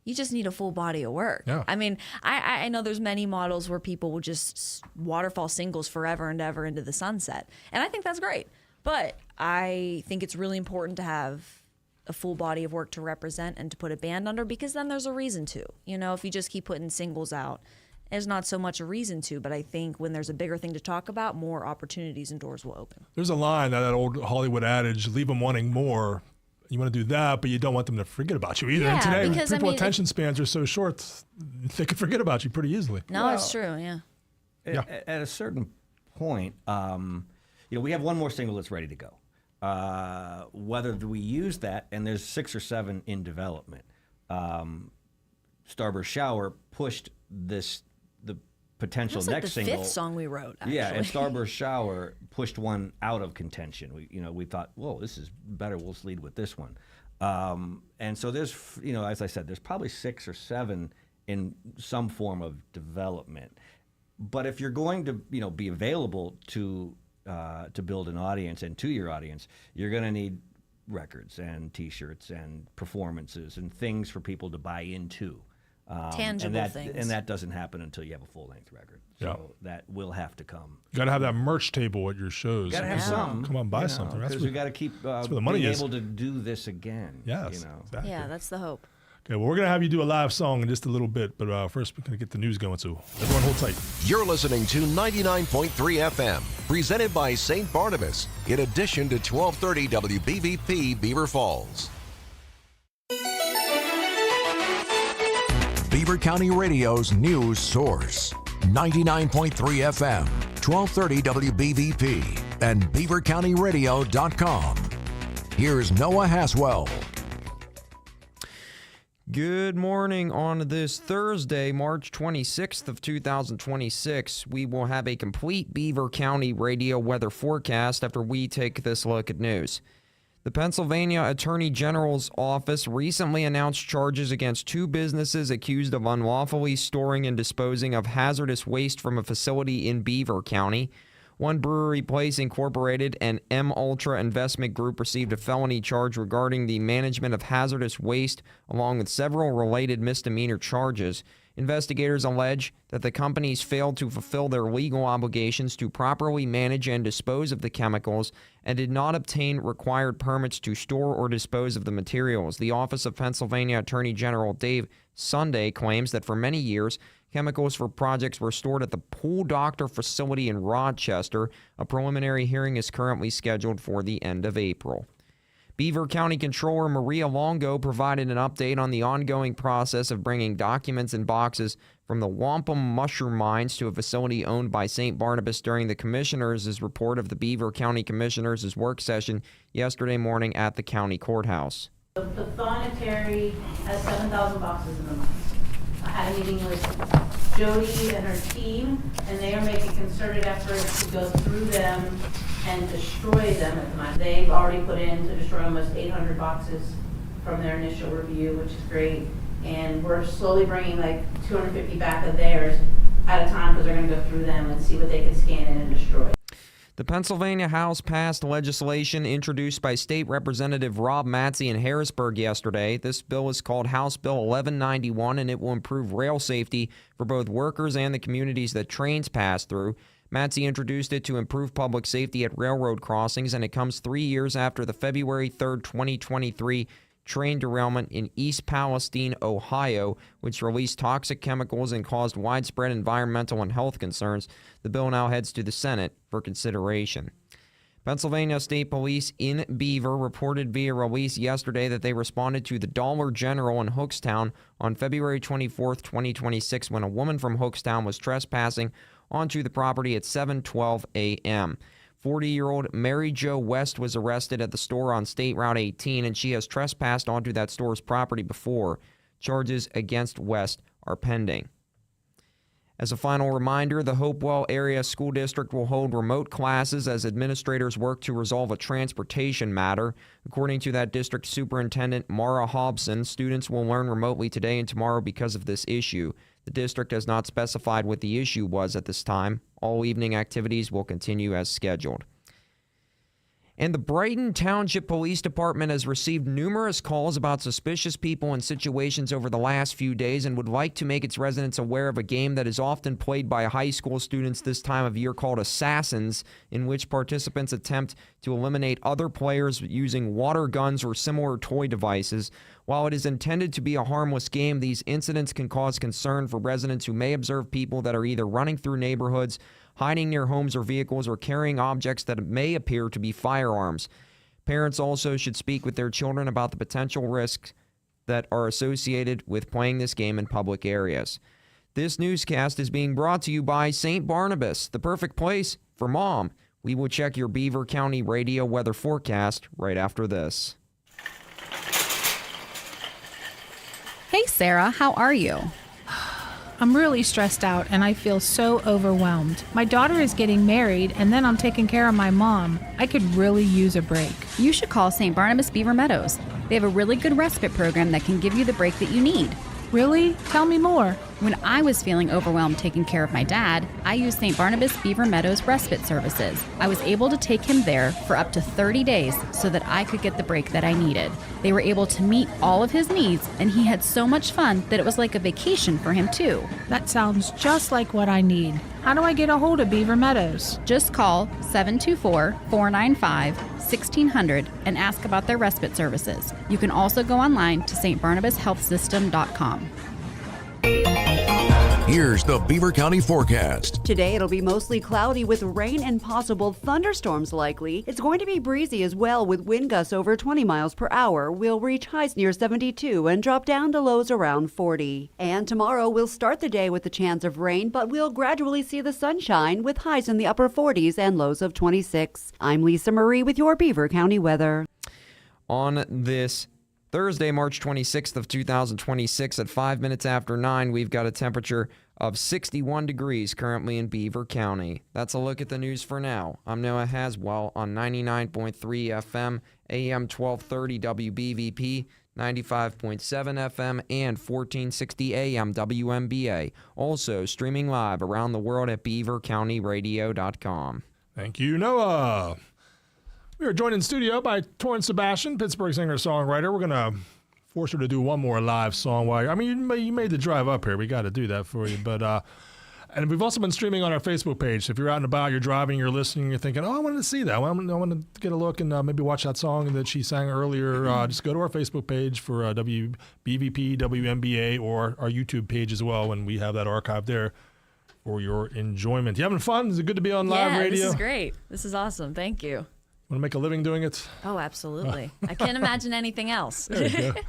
you just need a full body of work.
Yeah.
I mean, I know there's many models where people will just waterfall singles forever and ever into the sunset. And I think that's great. But I think it's really important to have a full body of work to represent and to put a band under, because then there's a reason to. You know, if you just keep putting singles out, there's not so much a reason to, but I think when there's a bigger thing to talk about, more opportunities and doors will open.
there's a line, that old Hollywood adage, leave them wanting more. You want to do that, but you don't want them to forget about you either.
Yeah,
and today,
because,
people attention spans are so short, they can forget about you pretty easily.
No, it's true, yeah.
At a certain point, we have one more single that's ready to go. Whether we use that, and there's 6 or 7 in development. Starburst Shower pushed the potential
That's like
next
the
single.
5th song we wrote, actually.
Yeah, and Starburst Shower pushed one out of contention. We thought, whoa, this is better. We'll lead with this one. And so there's, as I said, there's probably 6 or 7 in some form of development. But if you're going to, be available to build an audience and to your audience, you're going to need records and T-shirts and performances and things for people to buy into.
Tangible things.
And that doesn't happen until you have a full-length record. So that will have to come.
You got to have that merch table at your shows.
Got to have some.
Come on, buy something.
Because we got to keep being able to do this again.
Yes, exactly.
Yeah, that's the hope.
Okay, well, we're going to have you do a live song in just a little bit, but first we're going to get the news going, so everyone hold tight.
You're listening to 99.3 FM, presented by St. Barnabas, in addition to 1230 WBVP Beaver Falls. Beaver County Radio's news source, 99.3 FM, 1230 WBVP, and beavercountyradio.com. Here's Noah Haswell.
Good morning on this Thursday, March 26th of 2026. We will have a complete Beaver County radio weather forecast after we take this look at news. The Pennsylvania Attorney General's office recently announced charges against 2 businesses accused of unlawfully storing and disposing of hazardous waste from a facility in Beaver County. One Brewery Place Incorporated and M Ultra Investment Group received a felony charge regarding the management of hazardous waste, along with several related misdemeanor charges. Investigators allege that the companies failed to fulfill their legal obligations to properly manage and dispose of the chemicals and did not obtain required permits to store or dispose of the materials. The Office of Pennsylvania Attorney General Dave Sunday claims that for many years, chemicals for projects were stored at the Pool Doctor facility in Rochester. A preliminary hearing is currently scheduled for the end of April. Beaver County Controller Maria Longo provided an update on the ongoing process of bringing documents in boxes from the Wampum mushroom mines to a facility owned by St. Barnabas during the Commissioners' report of the Beaver County Commissioners' work session yesterday morning at the county courthouse.
The Thonetary has 7,000 boxes in the mines. I had a meeting with Jody and her team, and they are making concerted efforts to go through them and destroy them at the mine. They've already put in to destroy almost 800 boxes from their initial review, which is great. And we're slowly bringing like 250 back of theirs at a time because they're going to go through them and see what they can scan in and destroy.
The Pennsylvania House passed legislation introduced by State Representative Rob Matzey in Harrisburg yesterday. This bill is called House Bill 1191, and it will improve rail safety for both workers and the communities that trains pass through. Matzey introduced it to improve public safety at railroad crossings, and it comes 3 years after the February 3rd, 2023 train derailment in East Palestine, Ohio, which released toxic chemicals and caused widespread environmental and health concerns. The bill now heads to the Senate for consideration. Pennsylvania State Police in Beaver reported via release yesterday that they responded to the Dollar General in Hookstown on February 24th, 2026, when a woman from Hookstown was trespassing onto the property at 7:12 a.m. 40-year-old Mary Jo West was arrested at the store on State Route 18, and she has trespassed onto that store's property before. Charges against West are pending. As a final reminder, the Hopewell Area School District will hold remote classes as administrators work to resolve a transportation matter. According to that district superintendent, Mara Hobson, students will learn remotely today and tomorrow because of this issue. The district has not specified what the issue was at this time. All evening activities will continue as scheduled. And the Brighton Township Police Department has received numerous calls about suspicious people and situations over the last few days and would like to make its residents aware of a game that is often played by high school students this time of year called Assassins, in which participants attempt to eliminate other players using water guns or similar toy devices. While it is intended to be a harmless game, these incidents can cause concern for residents who may observe people that are either running through neighborhoods, hiding near homes or vehicles, or carrying objects that may appear to be firearms. Parents also should speak with their children about the potential risks that are associated with playing this game in public areas. This newscast is being brought to you by St. Barnabas, the perfect place for mom. We will check your Beaver County radio weather forecast right after this.
Hey Sarah, how are you?
I'm really stressed out and I feel so overwhelmed. My daughter is getting married and then I'm taking care of my mom. I could really use a break.
You should call St. Barnabas Beaver Meadows. They have a really good respite program that can give you the break that you need.
Really? Tell me more.
When I was feeling overwhelmed taking care of my dad, I used St. Barnabas Beaver Meadows respite services. I was able to take him there for up to 30 days so that I could get the break that I needed. They were able to meet all of his needs, and he had so much fun that it was like a vacation for him too.
That sounds just like what I need. How do I get a hold of Beaver Meadows?
Just call 724-495-1600 and ask about their respite services. You can also go online to stbarnabashealthsystem.com.
Here's the Beaver County forecast.
Today it'll be mostly cloudy with rain and possible thunderstorms likely. It's going to be breezy as well with wind gusts over 20 miles per hour. We'll reach highs near 72 and drop down to lows around 40. And tomorrow we'll start the day with the chance of rain, but we'll gradually see the sunshine with highs in the upper 40s and lows of 26. I'm Lisa Marie with your Beaver County weather.
On this Thursday, March 26th of 2026 at 5 minutes after 9, we've got a temperature of 61 degrees currently in Beaver County. That's a look at the news for now. I'm Noah Haswell on 99.3 FM, AM 1230 WBVP, 95.7 FM, and 1460 AM WMBA. Also streaming live around the world at beavercountyradio.com.
Thank you, Noah. We are joined in studio by Torrance Sebastian, Pittsburgh singer-songwriter. We're going to force her to do one more live song. You made the drive up here. We got to do that for you. But and we've also been streaming on our Facebook page. So if you're out and about, you're driving, you're listening, you're thinking, I wanted to see that. I want to get a look and maybe watch that song that she sang earlier. Just go to our Facebook page for WBVP, WMBA, or our YouTube page as well, and we have that archived there for your enjoyment. You having fun? Is it good to be on live radio?
This is great. This is awesome. Thank you.
Want to make a living doing it?
Oh, absolutely. I can't imagine anything else.
There you go.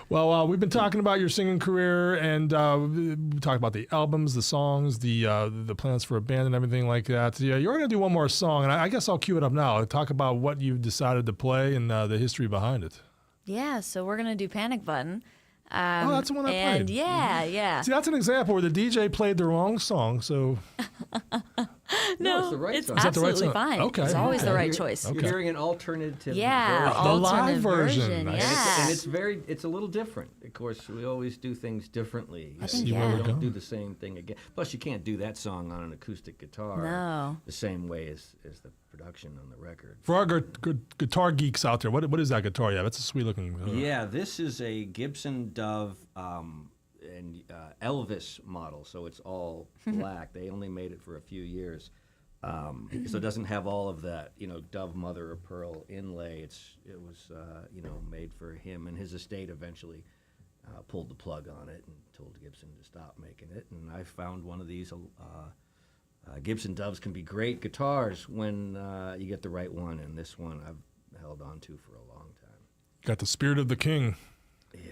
Well, we've been talking about your singing career, and we talked about the albums, the songs, the plans for a band and everything like that. Yeah, you're going to do one more song, and I guess I'll cue it up now. Talk about what you've decided to play and the history behind it.
Yeah, so we're going to do Panic Button.
That's the one I played.
Yeah.
See, that's an example where the DJ played the wrong song, so...
No, it's the right song.
Is that the right
absolutely
song?
fine.
Okay.
It's always the right choice.
You're hearing an alternative
Yeah,
version.
The live
alternate
version.
Nice.
Yeah.
And it's a little different. Of course, we always do things differently.
I think,
See where
We
we're
don't
going.
do the same thing again. Plus, you can't do that song on an acoustic guitar
No.
the same way as the production on the record.
For our good guitar geeks out there, what is that guitar? Yeah, that's a sweet looking.
Yeah, this is a Gibson Dove and Elvis model, so it's all black. They only made it for a few years. So it doesn't have all of that, Dove mother of pearl inlay. It was made for him, and his estate eventually pulled the plug on it and told Gibson to stop making it. And I found one of these. Gibson Doves can be great guitars when you get the right one, and this one I've held on to for a long time.
Got the spirit of the king.
Yeah.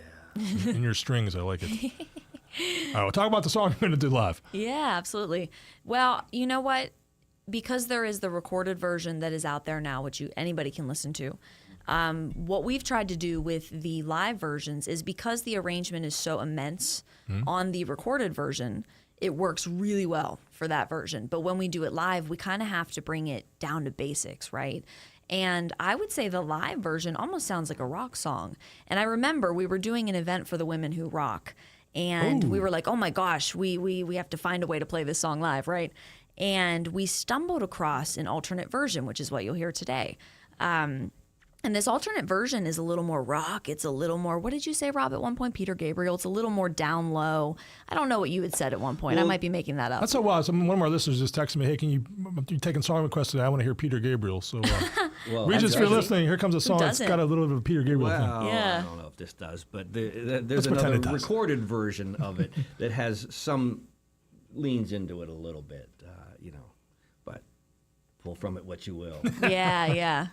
In your strings, I like it. All right, we'll talk about the song you're going to do live.
Yeah, absolutely. Well, you know what? Because there is the recorded version that is out there now, which anybody can listen to, what we've tried to do with the live versions is because the arrangement is so immense on the recorded version, it works really well for that version. But when we do it live, we kind of have to bring it down to basics, right? And I would say the live version almost sounds like a rock song. And I remember we were doing an event for the Women Who Rock, and we were like, oh my gosh, we have to find a way to play this song live, right? And we stumbled across an alternate version, which is what you'll hear today. And this alternate version is a little more rock. It's a little more, what did you say, Rob, at one point? Peter Gabriel. It's a little more down low. I don't know what you had said at one point. I might be making that up.
That's so wild. One of our listeners just texted me, hey, you're taking song requests today. I want to hear Peter Gabriel. So, Regis, if you're listening, here comes a song that's got a little bit of a Peter Gabriel thing.
Yeah.
I don't know if this does, but there's another recorded version of it that has some leans into it a little bit, but pull from it what you will.
Yeah.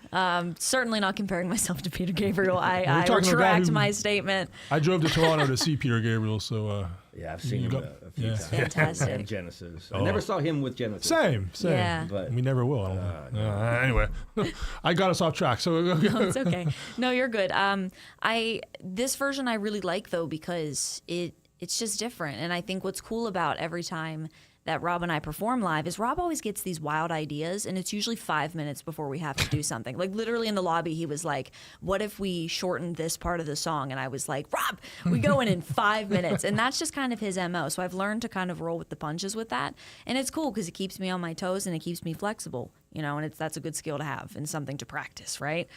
Certainly not comparing myself to Peter Gabriel. I
talking to a guy
retract
who-
my statement.
I drove to Toronto to see Peter Gabriel, so...
Yeah, I've seen him a few times.
Fantastic.
And Genesis. I never saw him with Genesis.
Same.
Yeah.
But
We never will. I don't think. Anyway, I got us off track. So
No, it's okay. No, you're good. This version I really like though because it's just different, and I think what's cool about every time that Rob and I perform live is Rob always gets these wild ideas, and it's usually 5 minutes before we have to do something. Like literally in the lobby, he was like, "What if we shortened this part of the song?" And I was like, "Rob, we go in 5 minutes," and that's just kind of his MO. So I've learned to kind of roll with the punches with that, and it's cool because it keeps me on my toes and it keeps me flexible, and that's a good skill to have and something to practice, right?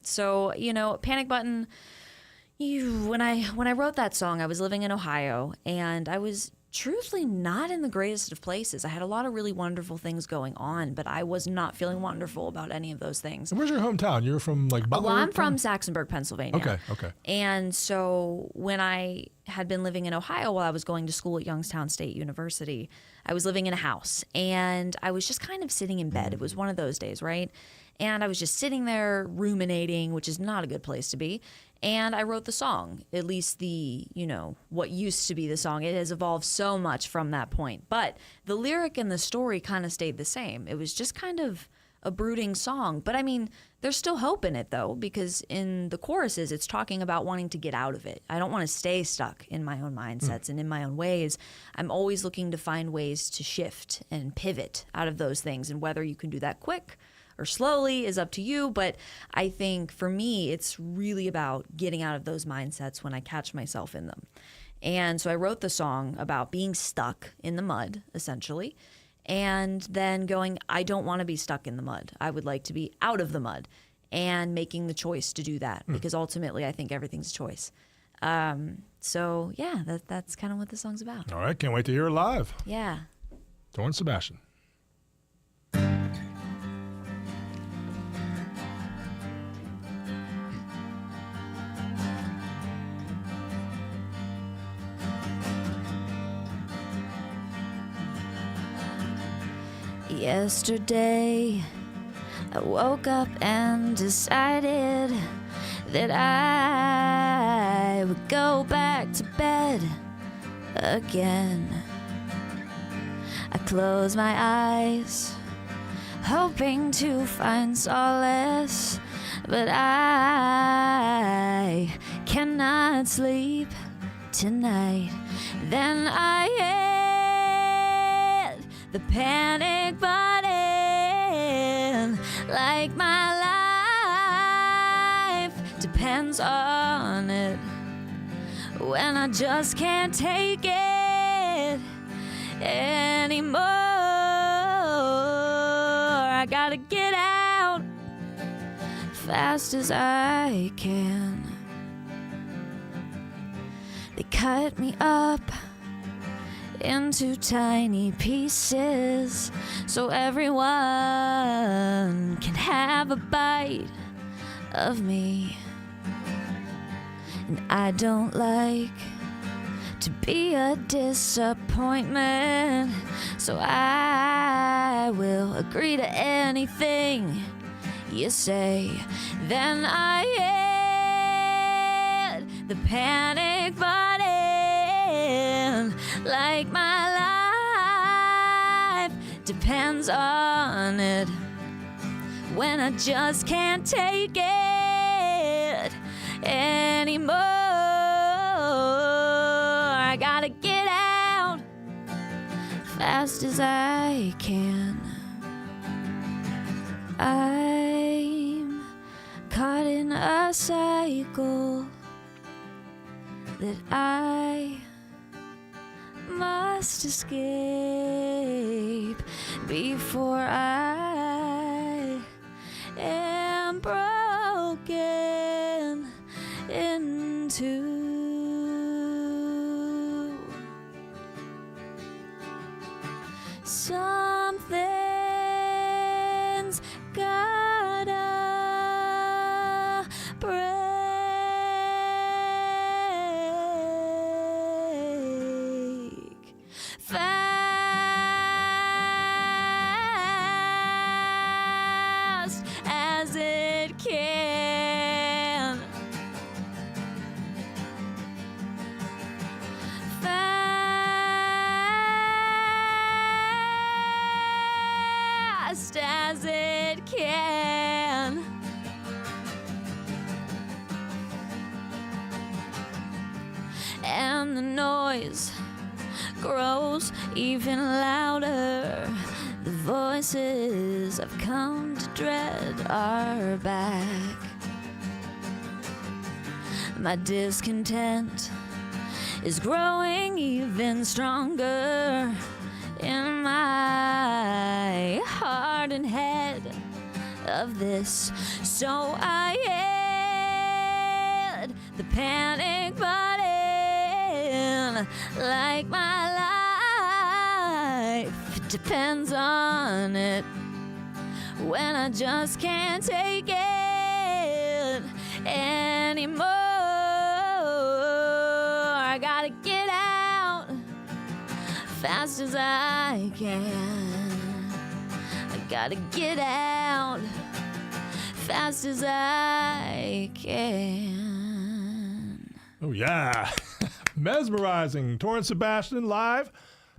So Panic Button. When I wrote that song, I was living in Ohio, and I was truthfully not in the greatest of places. I had a lot of really wonderful things going on, but I was not feeling wonderful about any of those things.
where's your hometown? You're from Butler?
Well, I'm from Saxonburg, Pennsylvania.
Okay.
And so when I had been living in Ohio while I was going to school at Youngstown State University, I was living in a house, and I was just kind of sitting in bed. It was one of those days, right? And I was just sitting there ruminating, which is not a good place to be. And I wrote the song, at least what used to be the song. It has evolved so much from that point. But the lyric and the story kind of stayed the same. It was just kind of a brooding song. But I mean, there's still hope in it though, because in the choruses, it's talking about wanting to get out of it. I don't want to stay stuck in my own mindsets and in my own ways. I'm always looking to find ways to shift and pivot out of those things. And whether you can do that quick or slowly is up to you. But I think for me, it's really about getting out of those mindsets when I catch myself in them. And so I wrote the song about being stuck in the mud, essentially, and then going, I don't want to be stuck in the mud. I would like to be out of the mud, and making the choice to do that, because ultimately I think everything's a choice. So yeah, that's kind of what the song's about.
All right, can't wait to hear it live.
Yeah.
Torrance Sebastian.
Yesterday, I woke up and decided that I would go back to bed again. I closed my eyes, hoping to find solace, but I cannot sleep tonight. Then I hit the panic button, like my life depends on it. When I just can't take it anymore, I gotta get out fast as I can. They cut me up into tiny pieces so everyone can have a bite of me. And I don't like to be a disappointment, so I will agree to anything you say. Then I hit the panic button, like my life depends on it. When I just can't take it anymore, I gotta get out fast as I can. I'm caught in a cycle that I must escape before I am broken into. Something's gotta break fast as it can. Fast as it can. And the noise grows even louder. The voices I've come to dread are back. My discontent is growing even stronger in my heart and head of this. So I hit the panic button, like my life depends on it. When I just can't take it anymore, I gotta get out fast as I can. I gotta get out fast as I can.
Oh, yeah. Mesmerizing. Torrance Sebastian live.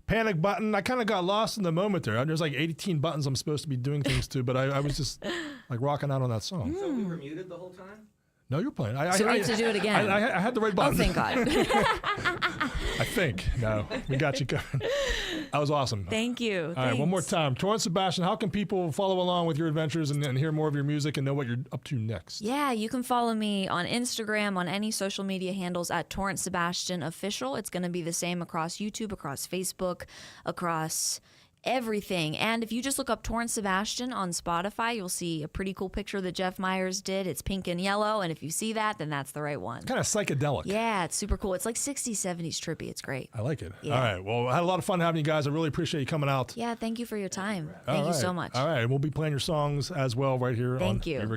panic button. I kind of got lost in the moment there. There's like 18 buttons I'm supposed to be doing things to, but I was just like rocking out on that song.
So we were muted the whole time?
No, you're playing.
So we have to do it again.
I had the right button.
Oh, thank God.
I think. No, we got you covered. That was awesome.
Thank you.
All right, one more time. Torrance Sebastian, how can people follow along with your adventures and hear more of your music and know what you're up to next?
Yeah, you can follow me on Instagram, on any social media handles at Torrance Sebastian Official. It's going to be the same across YouTube, across Facebook, across everything. And if you just look up Torrance Sebastian on Spotify, you'll see a pretty cool picture that Jeff Myers did. It's pink and yellow, and if you see that, then that's the right one.
Kind of psychedelic.
Yeah, it's super cool. It's like 60s, 70s trippy. It's great.
I like it.
Yeah.
All right. Well, I had a lot of fun having you guys. I really appreciate you coming out.
Yeah, thank you for your time. Thank you so much.
All right. We'll be playing your songs as well right here
Thank
on
you.